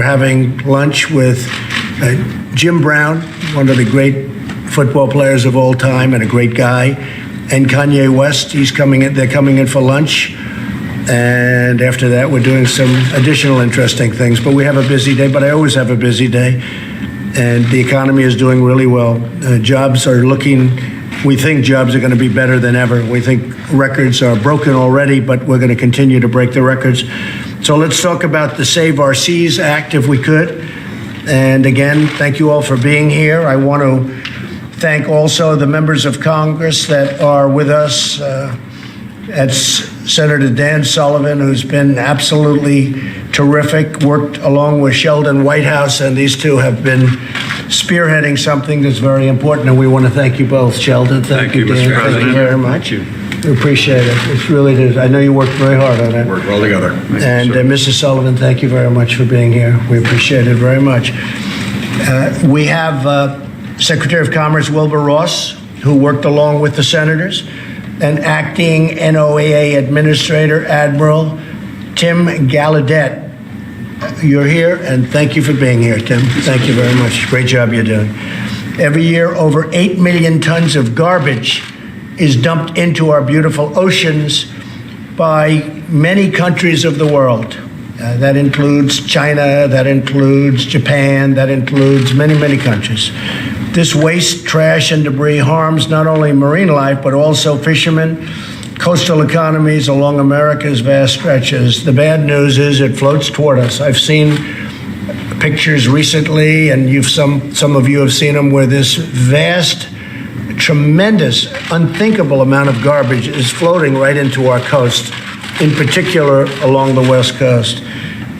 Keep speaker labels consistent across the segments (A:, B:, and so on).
A: having lunch with Jim Brown, one of the great football players of all time and a great guy, and Kanye West. They're coming in for lunch. And after that, we're doing some additional interesting things. But we have a busy day, but I always have a busy day. And the economy is doing really well. We think jobs are going to be better than ever. We think records are broken already, but we're going to continue to break the records. So let's talk about the Save Our Seas Act, if we could. And again, thank you all for being here. I want to thank also the members of Congress that are with us. That's Senator Dan Sullivan, who's been absolutely terrific, worked along with Sheldon Whitehouse, and these two have been spearheading something that's very important, and we want to thank you both. Sheldon, thank you, Dan.
B: Mr. President.
A: Thank you very much.
B: Thank you.
A: We appreciate it. It's really good. I know you worked very hard on it.
B: Worked well together.
A: And Mrs. Sullivan, thank you very much for being here. We appreciate it very much. We have Secretary of Commerce Wilbur Ross, who worked along with the senators, and acting NOAA Administrator Admiral Tim Gallaudet. You're here, and thank you for being here, Tim. Thank you very much. Great job you're doing. Every year, over 8 million tons of garbage is dumped into our beautiful oceans by many countries of the world. That includes China, that includes Japan, that includes many, many countries. This waste, trash, and debris harms not only marine life, but also fishermen, coastal economies along America's vast stretches. The bad news is it floats toward us. I've seen pictures recently, and some of you have seen them, where this vast, tremendous, unthinkable amount of garbage is floating right into our coast, in particular along the West Coast.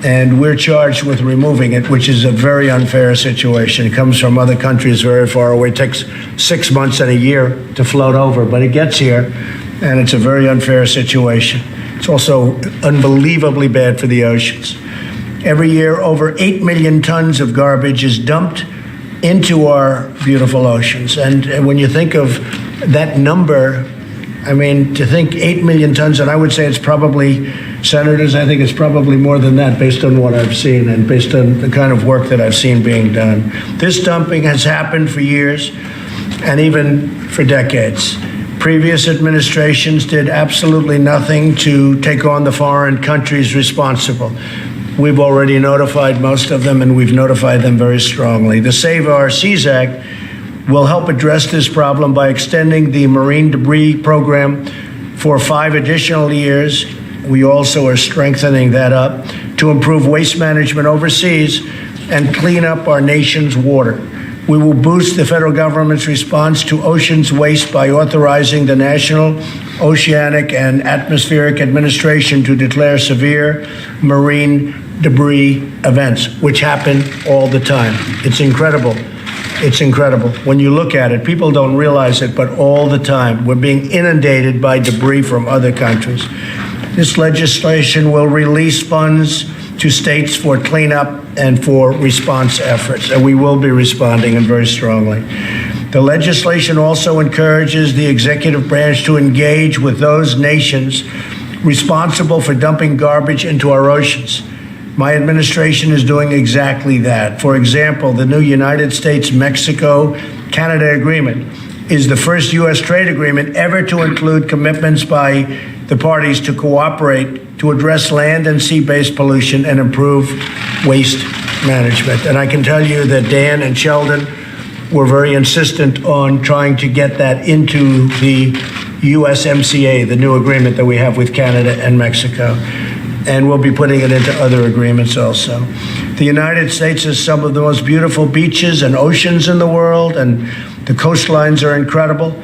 A: And we're charged with removing it, which is a very unfair situation. It comes from other countries very far away. It takes 6 months and a year to float over, but it gets here, and it's a very unfair situation. It's also unbelievably bad for the oceans. Every year, over 8 million tons of garbage is dumped into our beautiful oceans. And when you think of that number, I mean, to think 8 million tons, and I would say it's probably, senators, I think it's probably more than that based on what I've seen and based on the kind of work that I've seen being done. This dumping has happened for years and even for decades. Previous administrations did absolutely nothing to take on the foreign countries responsible. We've already notified most of them, and we've notified them very strongly. The Save Our Seas Act will help address this problem by extending the marine debris program for 5 additional years. We also are strengthening that up to improve waste management overseas and clean up our nation's water. We will boost the federal government's response to oceans waste by authorizing the National Oceanic and Atmospheric Administration to declare severe marine debris events, which happen all the time. It's incredible. It's incredible. When you look at it, people don't realize it, but all the time we're being inundated by debris from other countries. This legislation will release funds to states for cleanup and for response efforts, and we will be responding, and very strongly. The legislation also encourages the executive branch to engage with those nations responsible for dumping garbage into our oceans. My administration is doing exactly that. For example, the new United States-Mexico-Canada agreement is the first U.S. trade agreement ever to include commitments by the parties to cooperate to address land and sea-based pollution and improve waste management. And I can tell you that Dan and Sheldon were very insistent on trying to get that into the USMCA, the new agreement that we have with Canada and Mexico. And we'll be putting it into other agreements also. The United States has some of the most beautiful beaches and oceans in the world, and the coastlines are incredible.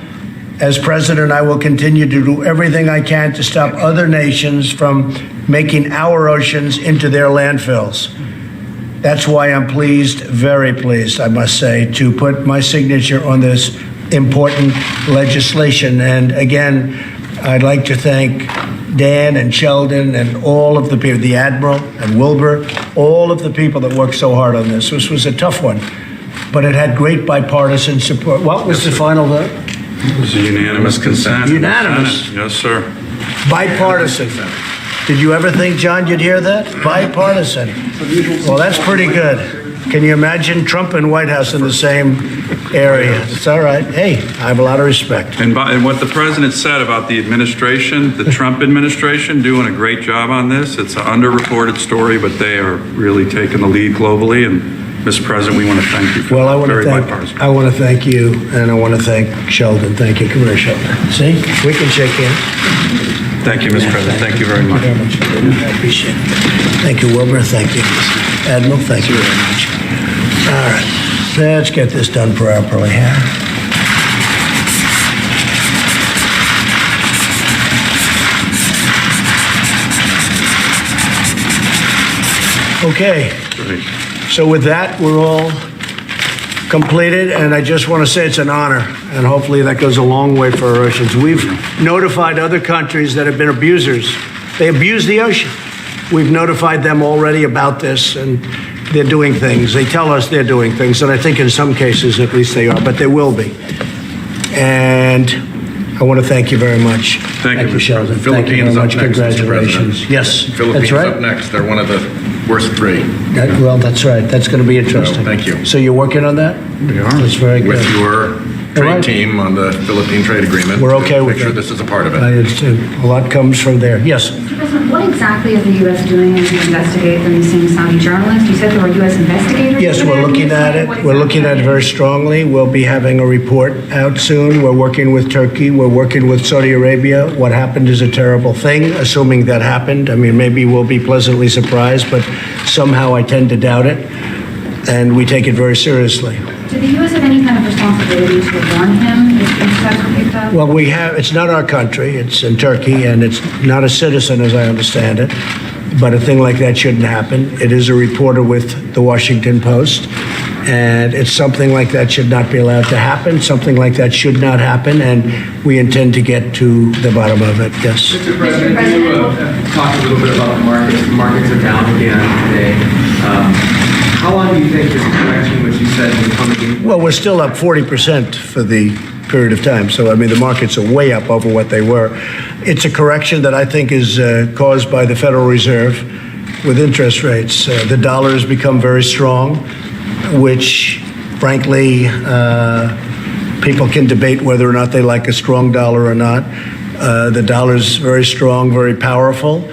A: As president, I will continue to do everything I can to stop other nations from making our oceans into their landfills. That's why I'm pleased, very pleased, I must say, to put my signature on this important legislation. And again, I'd like to thank Dan and Sheldon and all of the people, the Admiral and Wilbur, all of the people that worked so hard on this. This was a tough one, but it had great bipartisan support. What was the final vote?
B: It was a unanimous consent.
A: Unanimous?
B: Yes, sir.
A: Bipartisan. Did you ever think, John, you'd hear that? Bipartisan. Well, that's pretty good. Can you imagine Trump and White House in the same area? It's all right. Hey, I have a lot of respect.
B: And what the president said about the administration, the Trump administration, doing a great job on this. It's an underreported story, but they are really taking the lead globally. And Mr. President, we want to thank you for
A: Well, I want to thank you, and I want to thank Sheldon. Thank you, Commissioner. See, we can shake hands.
B: Thank you, Mr. President. Thank you very much.
A: I appreciate it. Thank you, Wilbur. Thank you, Admiral. Thank you very much. All right, let's get this done properly here. Okay.
B: Great.
A: So with that, we're all completed, and I just want to say it's an honor, and hopefully that goes a long way for our oceans. We've notified other countries that have been abusers. They abuse the ocean. We've notified them already about this, and they're doing things. They tell us they're doing things, and I think in some cases at least they are, but they will be. And I want to thank you very much.
B: Thank you,
A: Sheldon.
C: Philippines
A: thank you very much.
C: up next,
A: Congratulations. Yes,
C: Philippines
A: that's right.
C: up next. They're one of the worst three.
A: Well, that's right. That's going to be interesting.
C: Thank you.
A: So you're working on that?
B: We are.
A: That's very good.
C: With your trade
A: right.
C: team on the Philippine trade agreement.
A: We're okay with
C: Make sure
A: it.
C: this is a part of it.
A: A lot comes from there. Yes.
D: Mr. President, what exactly is the U.S. doing to investigate the missing Saudi journalist? You said there were U.S. investigators?
A: Yes,
D: over
A: we're
D: there.
A: looking at it. We're looking at it very strongly. We'll be having a report out soon. We're working with Turkey. We're working with Saudi Arabia. What happened is a terrible thing, assuming that happened. I mean, maybe we'll be pleasantly surprised, but somehow I tend to doubt it. And we take it very seriously.
D: Did the U.S. have any kind of responsibility to warn him if these steps were picked up?
A: Well, it's not our country. It's in Turkey, and it's not a citizen, as I understand it. But a thing like that shouldn't happen. It is a reporter with the Washington Post, and it's something like that should not be allowed to happen. Something like that should not happen, and we intend to get to the bottom of it. Yes.
E: Mr. President, can you talk a little bit about the markets? The markets are down again today. How long do you think this correction, which you said will come again?
A: Well, we're still up 40% for the period of time. So, I mean, the markets are way up over what they were. It's a correction that I think is caused by the Federal Reserve with interest rates. The dollar has become very strong, which, frankly, people can debate whether or not they like a strong dollar or not. The dollar is very strong, very powerful.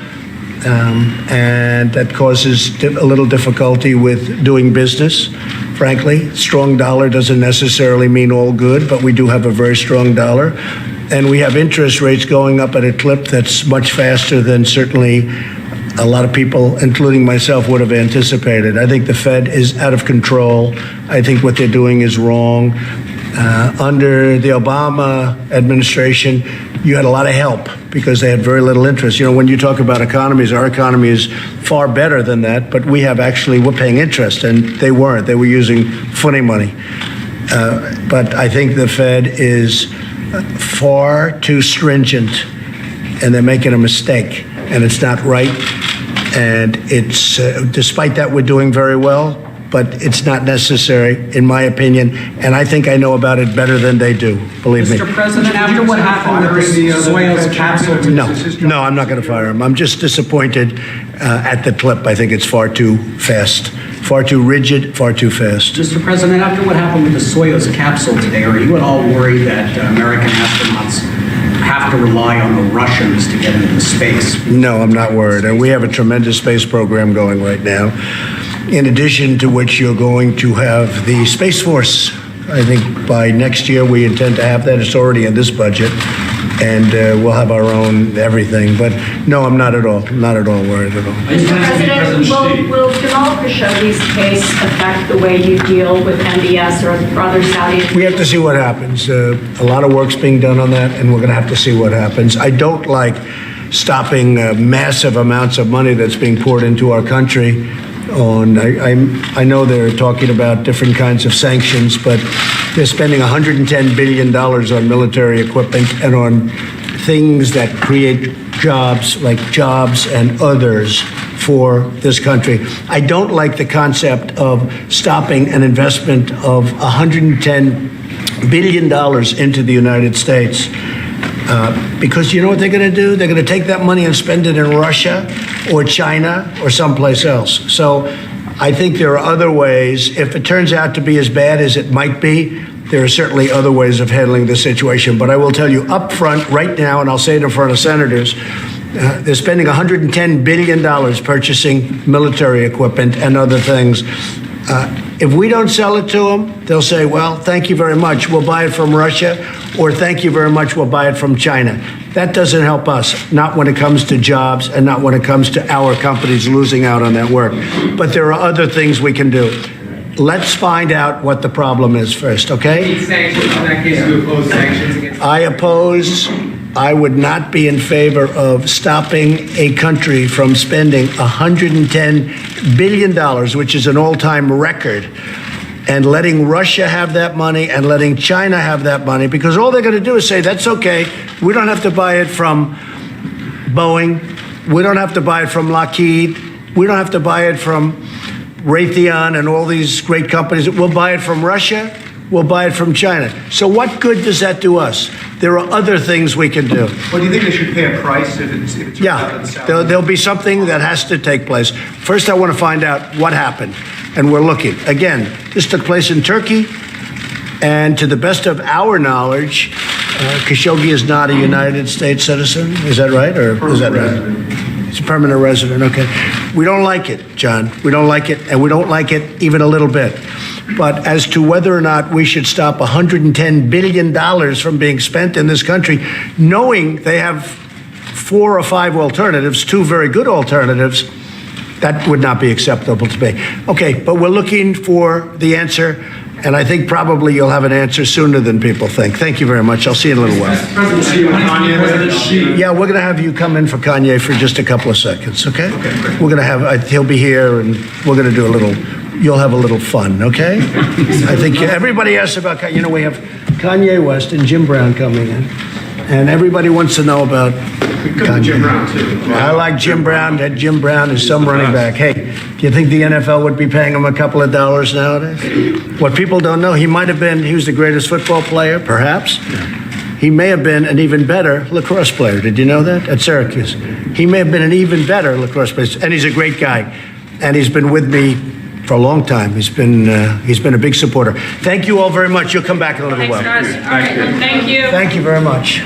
A: And that causes a little difficulty with doing business. Frankly, strong dollar doesn't necessarily mean all good, but we do have a very strong dollar. And we have interest rates going up at a clip that's much faster than certainly a lot of people, including myself, would have anticipated. I think the Fed is out of control. I think what they're doing is wrong. Under the Obama administration, you had a lot of help because they had very little interest. You know, when you talk about economies, our economy is far better than that, but we're paying interest, and they weren't. They were using funny money. But I think the Fed is far too stringent, and they're making a mistake, and it's not right. And it's, despite that, we're doing very well, but it's not necessary, in my opinion, and I think I know about it better than they do, believe me.
F: Mr. President, after what happened with the Soyuz capsule...
A: No, I'm not going to fire him. I'm just disappointed at the clip. I think it's far too fast, far too rigid, far too fast.
F: Mr. President, after what happened with the Soyuz capsule today, are you at all worried that American astronauts have to rely on the Russians to get into space?
A: No, I'm not worried. And we have a tremendous space program going right now. In addition to which, you're going to have the Space Force. I think by next year we intend to have that. It's already in this budget. And we'll have our own everything. But no, I'm not at all worried at all.
G: Mr. President, will Jamal Khashoggi's case affect the way you deal with MBS or other Saudi?
A: We have to see what happens. A lot of work's being done on that, and we're going to have to see what happens. I don't like stopping massive amounts of money that's being poured into our country. I know they're talking about different kinds of sanctions, but they're spending $110 billion on military equipment and on things that create jobs, like jobs and others for this country. I don't like the concept of stopping an investment of $110 billion into the United States. Because you know what they're going to do? They're going to take that money and spend it in Russia or China or someplace else. So I think there are other ways. If it turns out to be as bad as it might be, there are certainly other ways of handling the situation. But I will tell you up front right now, and I'll say it in front of senators, they're spending $110 billion purchasing military equipment and other things. If we don't sell it to them, they'll say, well, thank you very much, we'll buy it from Russia, or thank you very much, we'll buy it from China. That doesn't help us, not when it comes to jobs and not when it comes to our companies losing out on that work. But there are other things we can do. Let's find out what the problem is first, okay?
E: Sanctions, in that case, you oppose sanctions against...
A: I would not be in favor of stopping a country from spending $110 billion, which is an all-time record, and letting Russia have that money and letting China have that money, because all they're going to do is say, that's okay, we don't have to buy it from Boeing, we don't have to buy it from Lockheed, we don't have to buy it from Raytheon and all these great companies. We'll buy it from Russia, we'll buy it from China. So what good does that do us? There are other things we can do.
H: Well, do you think they should pay a price if it's
A: Yeah, there'll be something that has to take place. First, I want to find out what happened, and we're looking. Again, this took place in Turkey, and to the best of our knowledge, Khashoggi is not a United States citizen. Is that right, or is that right? It's a permanent resident, okay. We don't like it, John. We don't like it, and we don't like it even a little bit. But as to whether or not we should stop $110 billion from being spent in this country, knowing they have 4 or 5 alternatives, 2 very good alternatives, that would not be acceptable to me. Okay, but we're looking for the answer, and I think probably you'll have an answer sooner than people think. Thank you very much. I'll see you in a little while. Yeah, we're going to have you come in for Kanye for just a couple of seconds, okay? We're going to have, he'll be here, and we're going to do a little, you'll have a little fun, okay? I think everybody asks about, we have Kanye West and Jim Brown coming in, and everybody wants to know about Kanye.
E: Jim Brown, too.
A: I like Jim Brown. That Jim Brown is some running back. Hey, do you think the NFL would be paying him a couple of dollars nowadays? What people don't know, he was the greatest football player, perhaps. He may have been an even better lacrosse player. Did you know that? At Syracuse. He may have been an even better lacrosse player. And he's a great guy. And he's been with me for a long time. He's been a big supporter. Thank you all very much. You'll come back in a little while.
G: Thanks, guys. All right, thank you.
A: Thank you very much.